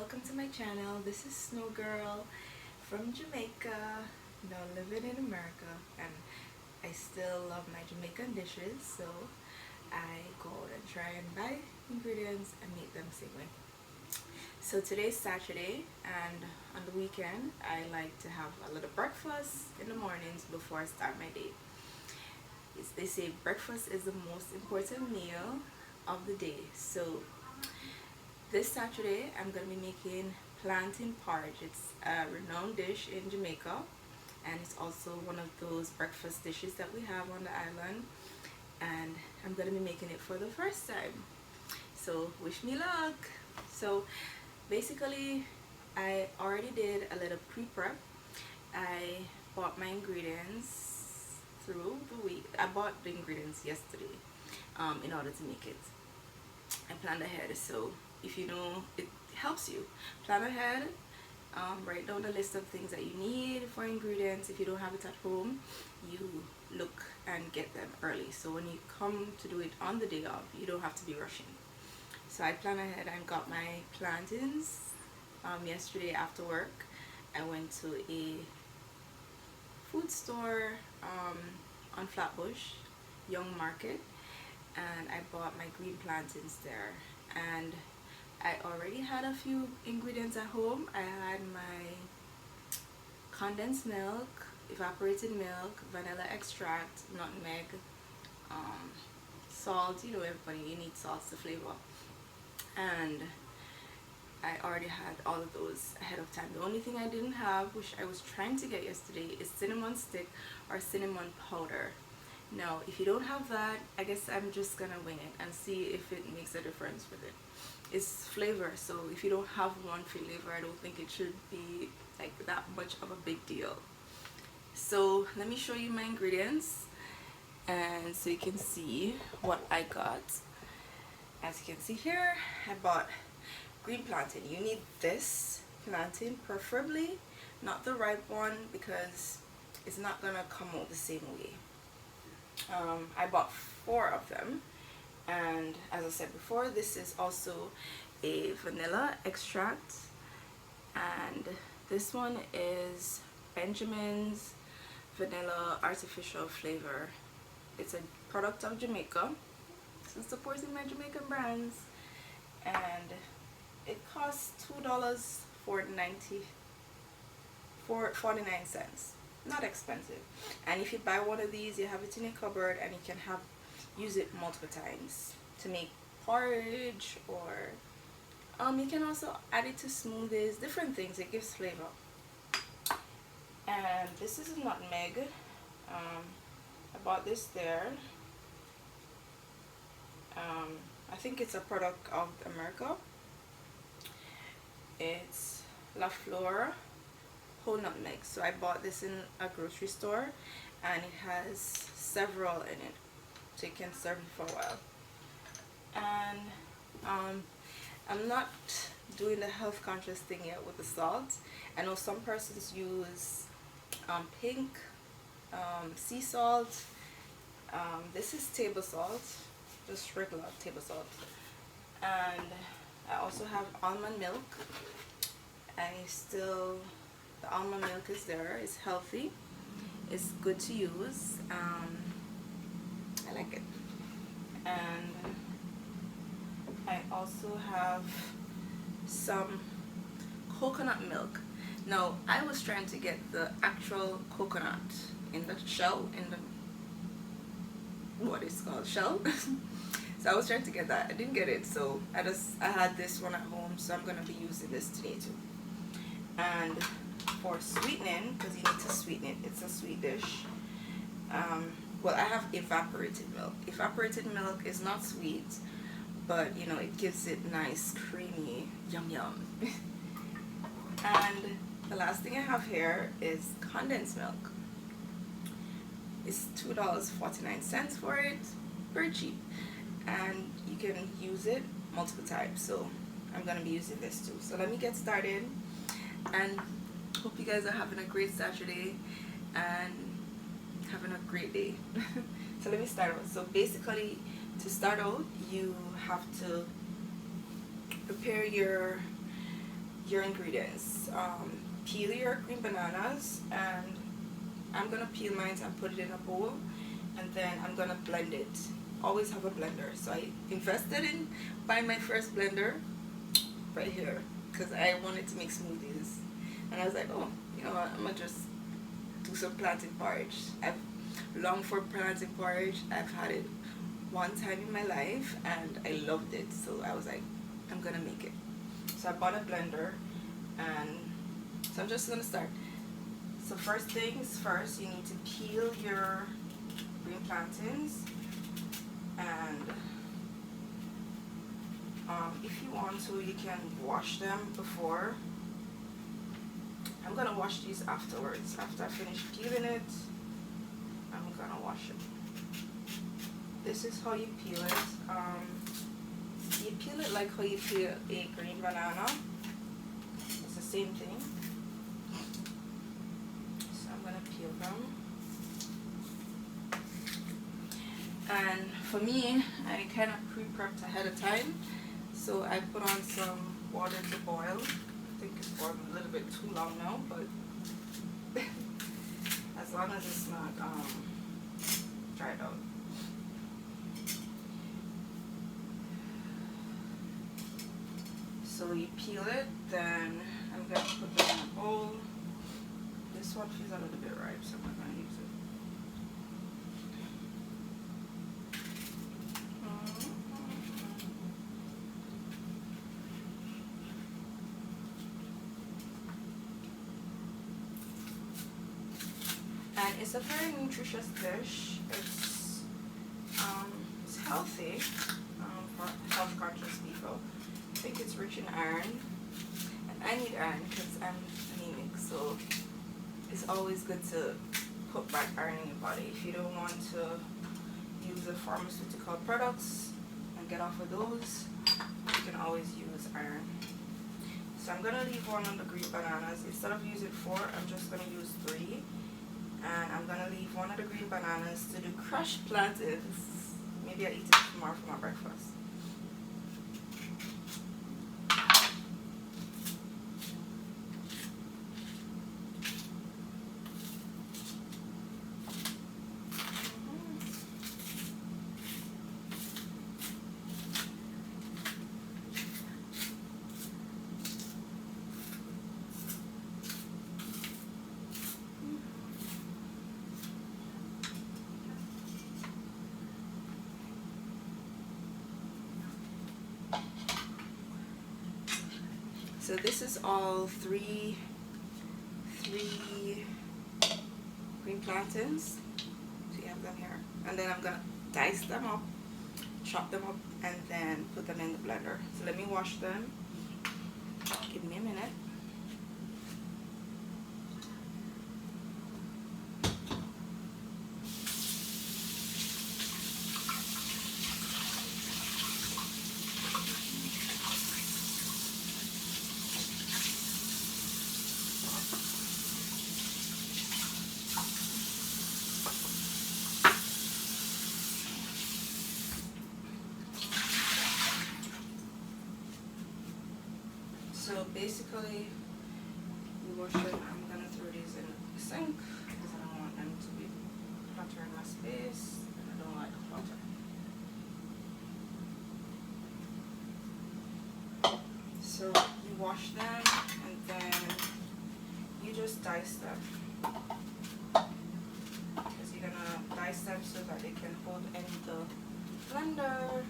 welcome to my channel. This is Snow Girl from Jamaica, now living in America, and I still love my Jamaican dishes, so I go out and try and buy ingredients and make them the same way. So today's Saturday, and on the weekend I like to have a little breakfast in the mornings before I start my day. They say breakfast is the most important meal of the day, so this Saturday I'm going to be making plantain porridge. It's a renowned dish in Jamaica, and it's also one of those breakfast dishes that we have on the island, and I'm going to be making it for the first time. So wish me luck. So basically I already did a little pre-prep. I bought my ingredients through the week. I bought the ingredients yesterday in order to make it. I planned ahead, so if you know, it helps you plan ahead. Write down a list of things that you need for ingredients. If you don't have it at home, you look and get them early, so when you come to do it on the day of, you don't have to be rushing. So I planned ahead and got my plantains yesterday after work. I went to a food store on Flatbush, Young Market, and I bought my green plantains there. And I already had a few ingredients at home. I had my condensed milk, evaporated milk, vanilla extract, nutmeg, salt. You know, everybody, you need salt to flavor. And I already had all of those ahead of time. The only thing I didn't have, which I was trying to get yesterday, is cinnamon stick or cinnamon powder. Now, if you don't have that, I guess I'm just gonna wing it and see if it makes a difference with it. It's flavor, so if you don't have one flavor, I don't think it should be like that much of a big deal. So let me show you my ingredients, and so you can see what I got. As you can see here, I bought green plantain. You need this plantain, preferably not the ripe one, because it's not gonna come out the same way. I bought 4 of them, and as I said before, this is also a vanilla extract, and this one is Benjamin's vanilla artificial flavor. It's a product of Jamaica, so supporting my Jamaican brands, and it costs $2.49. Not expensive. And if you buy one of these, you have it in your cupboard, and you can use it multiple times to make porridge, or you can also add it to smoothies, different things. It gives flavor. And this is nutmeg. I bought this there. I think it's a product of America. It's La Flor whole nutmeg. So I bought this in a grocery store, and it has several in it, so you can serve it for a while. And I'm not doing the health conscious thing yet with the salt. I know some persons use pink sea salt. This is table salt, just regular table salt. And I also have almond milk. The almond milk is there. It's healthy, it's good to use. I like it. And I also have some coconut milk. Now, I was trying to get the actual coconut in the shell, in the what is called shell. So I was trying to get that. I didn't get it, so I had this one at home, so I'm gonna be using this today too. And for sweetening, because you need to sweeten it, it's a sweet dish. Well, I have evaporated milk. Evaporated milk is not sweet, but you know, it gives it nice, creamy, yum yum. And the last thing I have here is condensed milk. It's $2.49 for it, very cheap, and you can use it multiple times. So I'm gonna be using this too. So let me get started, and hope you guys are having a great Saturday and having a great day. So let me start out. So basically, to start out, you have to prepare your your ingredients. Peel your green bananas, and I'm gonna peel mine and put it in a bowl, and then I'm gonna blend it. Always have a blender. So I invested in buying my first blender right here because I wanted to make smoothies, and I was like, oh, you know what, I'm gonna just do some plantain porridge. I've longed for plantain porridge. I've had it one time in my life and I loved it, so I was like, I'm gonna make it. So I bought a blender, and so I'm just gonna start. So first things first, you need to peel your green plantains, and if you want to, you can wash them before. I'm gonna wash these afterwards. After I finish peeling it, I'm gonna wash it. This is how you peel it. You peel it like how you peel a green banana. It's the same thing. So I'm gonna peel them. And for me, I kind of pre-prepped ahead of time. So I put on some water to boil. I think it's boiled a little bit too long now, but as long as it's not dried out. So you peel it, then I'm going to put them in a bowl. This one feels a little bit ripe, so I'm not going to use it. And it's a very nutritious dish. It's healthy for health conscious people. I think it's rich in iron, and I need iron because I'm anemic, so it's always good to put back iron in your body. If you don't want to use the pharmaceutical products and get off of those, you can always use iron. So I'm going to leave one on the green bananas. Instead of using 4, I'm just going to use 3. And I'm going to leave one of the green bananas to do crushed plantains. Maybe I'll eat it tomorrow for my breakfast. So this is all three green plantains. So you have them here. And then I'm going to dice them up, chop them up, and then put them in the blender. So let me wash them. Give me a minute. So basically, we wash it. I'm gonna throw these in the sink because I don't want them to be clutter in my space, and I don't like clutter. So you wash them, and then you just dice them. Because you're gonna dice them so that they can hold in the blender.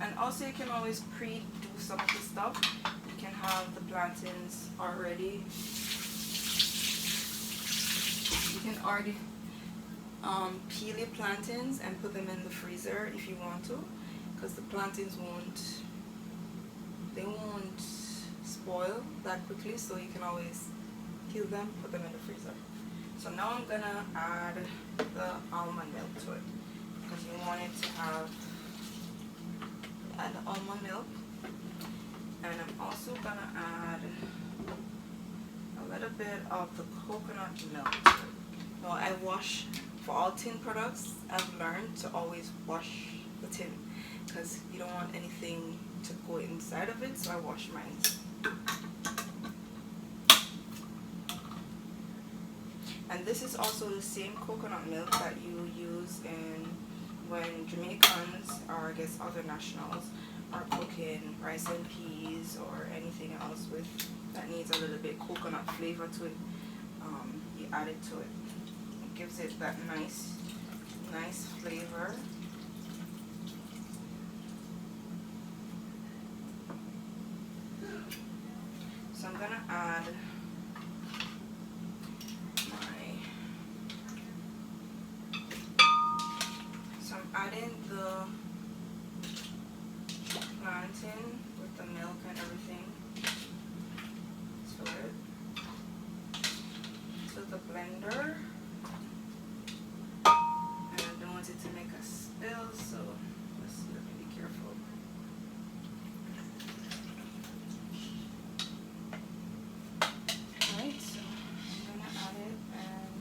And also you can always pre-do some of the stuff. You can have the plantains already. You can already peel your plantains and put them in the freezer if you want to, because the plantains won't spoil that quickly, so you can always peel them, put them in the freezer. So now I'm gonna add the almond milk to it, because you want it to have the almond milk. And I'm also gonna add a little bit of the coconut milk to it. Now I wash, for all tin products, I've learned to always wash the tin because you don't want anything to go inside of it, so I wash mine. And this is also the same coconut milk that you use in when Jamaicans, or I guess other nationals, are cooking rice and peas or anything else with that needs a little bit coconut flavor to it. You add it to it. It gives it that nice flavor. So I'm gonna add adding the plantain with the milk and everything to it, to the blender. And I don't want it to make a spill, so let me be careful. Alright, so I'm gonna add it and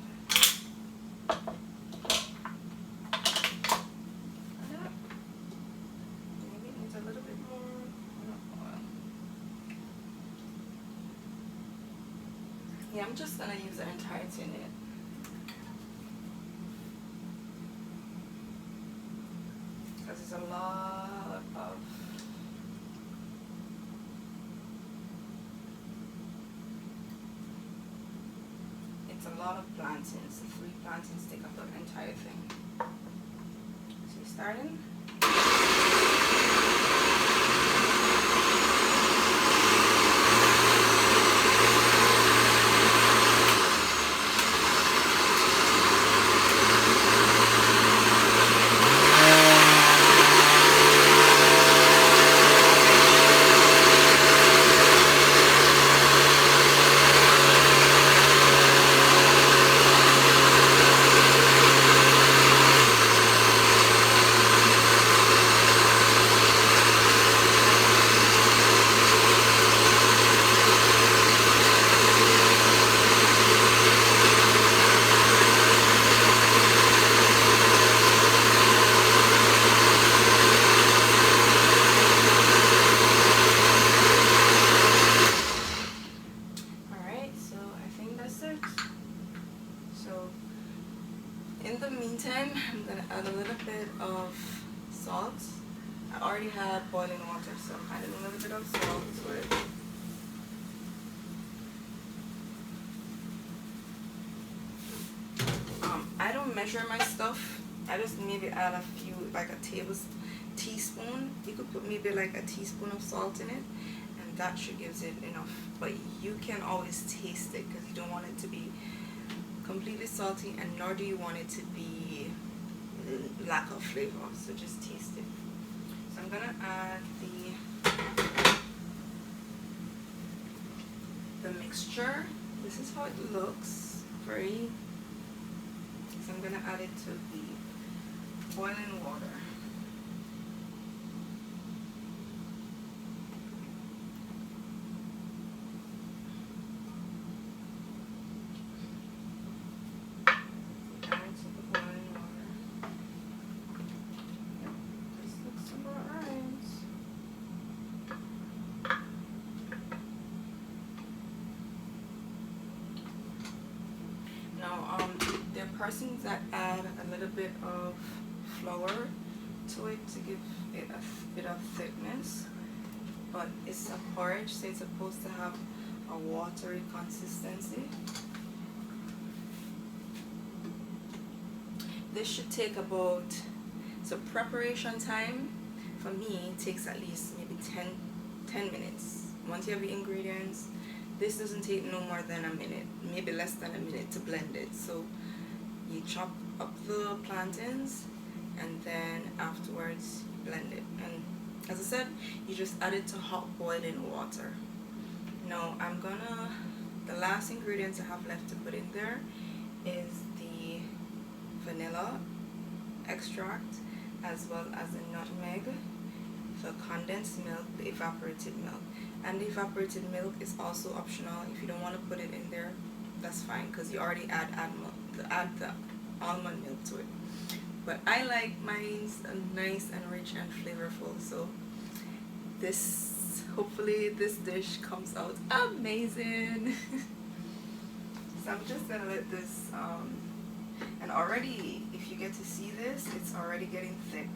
yeah, I'm just gonna use the entire tin in it. Because it's a lot of plantains. The 3 plantains take up the entire thing. So you're starting. In the meantime, I'm going to add a little bit of salt. I already have boiling water, so I'm adding a little bit of salt to it. I don't measure my stuff. I just maybe add a few, like a teaspoon. You could put maybe like a teaspoon of salt in it, and that should give it enough. But you can always taste it because you don't want it to be completely salty, and nor do you want it to be lack of flavor, so just taste it. So I'm gonna add the mixture. This is how it looks, very. So I'm gonna add it to the boiling water. There are persons that add a little bit of flour to it to give it a bit of thickness, but it's a porridge, so it's supposed to have a watery consistency. This should take about, so preparation time for me takes at least maybe 10 minutes. Once you have the ingredients, this doesn't take no more than a minute, maybe less than a minute to blend it. So you chop up the plantains and then afterwards blend it. And as I said, you just add it to hot boiling water. Now the last ingredients I have left to put in there is the vanilla extract, as well as the nutmeg, the condensed milk, the evaporated milk. And the evaporated milk is also optional. If you don't want to put it in there, that's fine, because you already add the almond milk to it. But I like mine's nice and rich and flavorful, so hopefully this dish comes out amazing. So I'm just gonna let this and already, if you get to see this, it's already getting thick,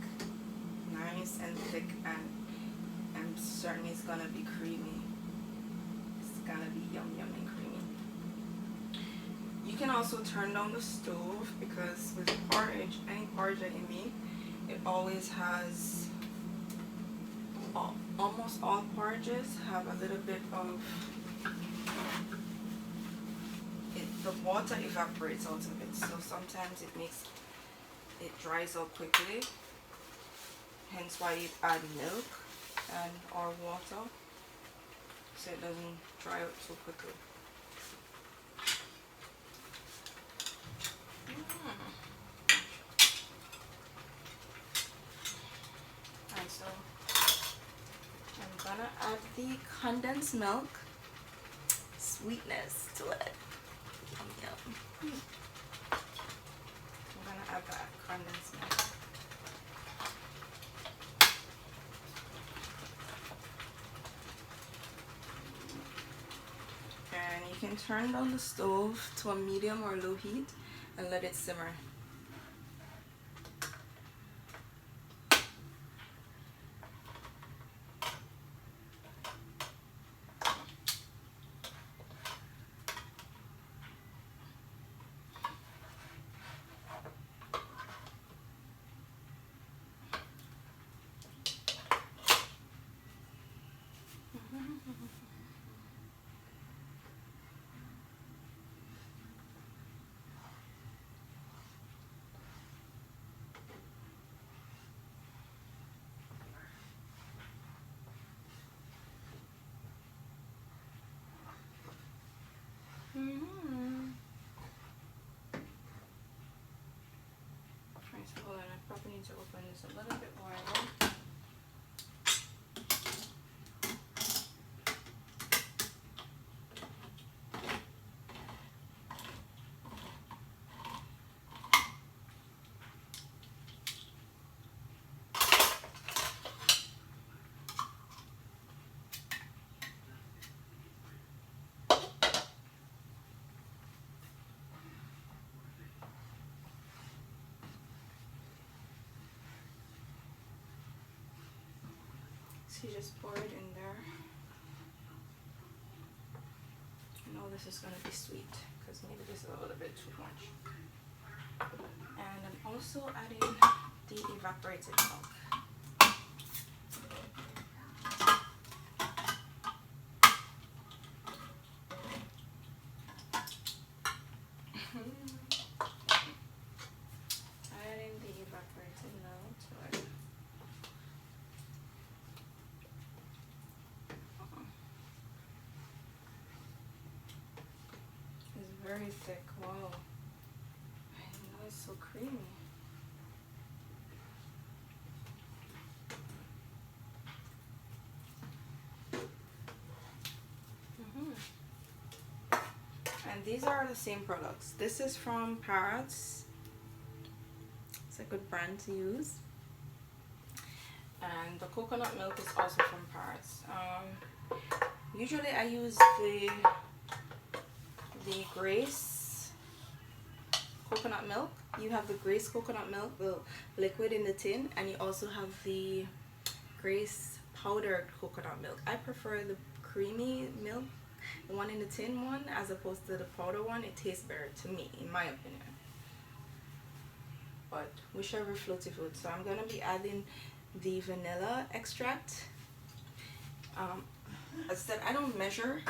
nice and thick, and I'm certain it's gonna be creamy. It's gonna be yum yum and creamy. You can also turn down the stove, because with porridge, any porridge that you make, it always has, almost all porridges have a little bit of the water evaporates out of it, so sometimes it dries out quickly, hence why you add milk and or water, so it doesn't dry out so quickly. And so I'm gonna add the condensed milk, sweetness to it. Yum yum. I'm gonna add that condensed milk. And you can turn down the stove to a medium or low heat and let it simmer. Hold on, I probably need to open this a little bit wider. So you just pour it in there. I know this is going to be sweet, because maybe this is a little bit too much. And I'm also adding the evaporated milk. Adding the evaporated milk to it. It's very thick. Wow. I didn't know it's so creamy. And these are the same products. This is from Parrots. It's a good brand to use. And the coconut milk is also from Parrots. Usually I use the Grace coconut milk. You have the Grace coconut milk, the liquid in the tin, and you also have the Grace powdered coconut milk. I prefer the creamy milk, the one in the tin one, as opposed to the powder one. It tastes better to me, in my opinion. But whichever floats your boat. So I'm gonna be adding the vanilla extract. As I said, I don't measure,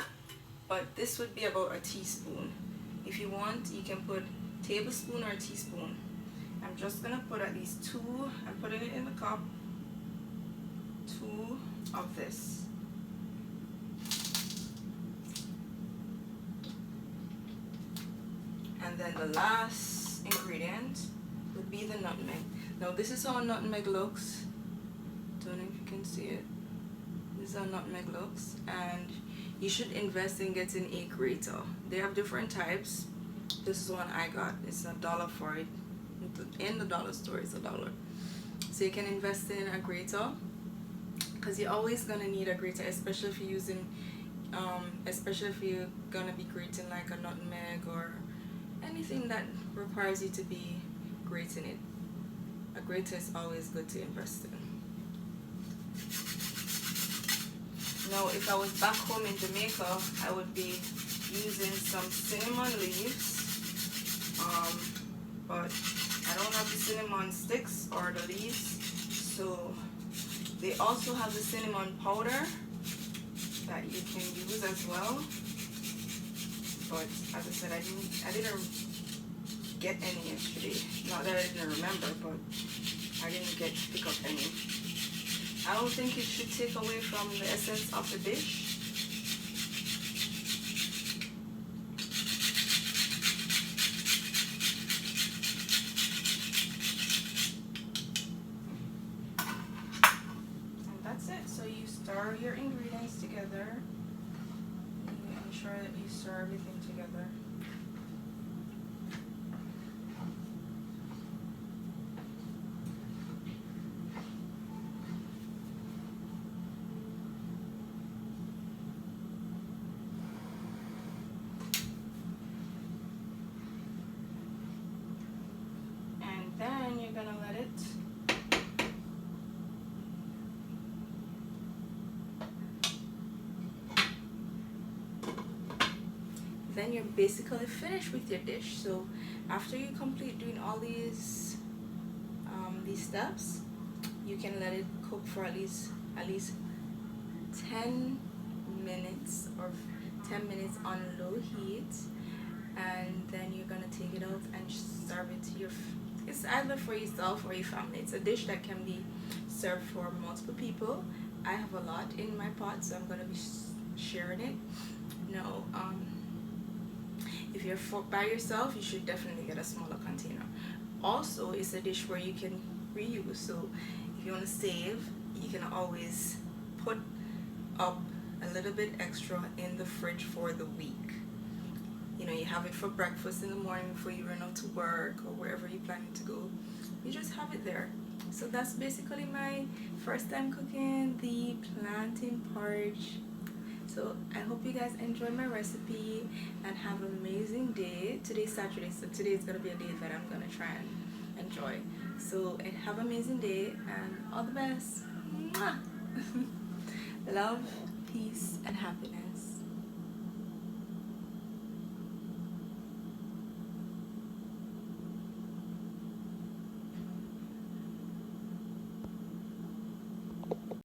but this would be about a teaspoon. If you want, you can put tablespoon or a teaspoon. I'm just gonna put at least 2. I'm putting it in the cup. 2 of this. And then the last ingredient nutmeg. Now this is how nutmeg looks. Don't know if you can see it. This is how nutmeg looks, and you should invest in getting a grater. They have different types. This is one I got. It's $1 for it. In the dollar store, it's $1. So you can invest in a grater, because you're always gonna need a grater, especially if you're using, especially if you're gonna be grating like a nutmeg or anything that requires you to be grating it. A grater is always good to invest in. Now, if I was back home in Jamaica, I would be using some cinnamon leaves, but I don't have the cinnamon sticks or the leaves, so they also have the cinnamon powder that you can use as well. But as I said, I didn't get any yesterday. Not that I didn't remember, but I didn't pick up any. I don't think it should take away from the essence of the dish. And that's it. So you stir your ingredients together. You ensure that you stir everything together. Then you're gonna let it then you're basically finished with your dish. So after you complete doing all these steps, you can let it cook for at least 10 minutes or 10 minutes on low heat, and then you're gonna take it out and serve it to your it's either for yourself or your family. It's a dish that can be served for multiple people. I have a lot in my pot, so I'm gonna be sharing it. Now, if you're by yourself, you should definitely get a smaller container. Also, it's a dish where you can reuse. So if you want to save, you can always put up a little bit extra in the fridge for the week. You know, you have it for breakfast in the morning before you run out to work or wherever you're planning to go. You just have it there. So that's basically my first time cooking the plantain porridge. So I hope you guys enjoy my recipe and have an amazing day. Today's Saturday, so today is gonna be a day that I'm gonna try and enjoy. So have an amazing day and all the best. Mwah! Love, peace, and happiness.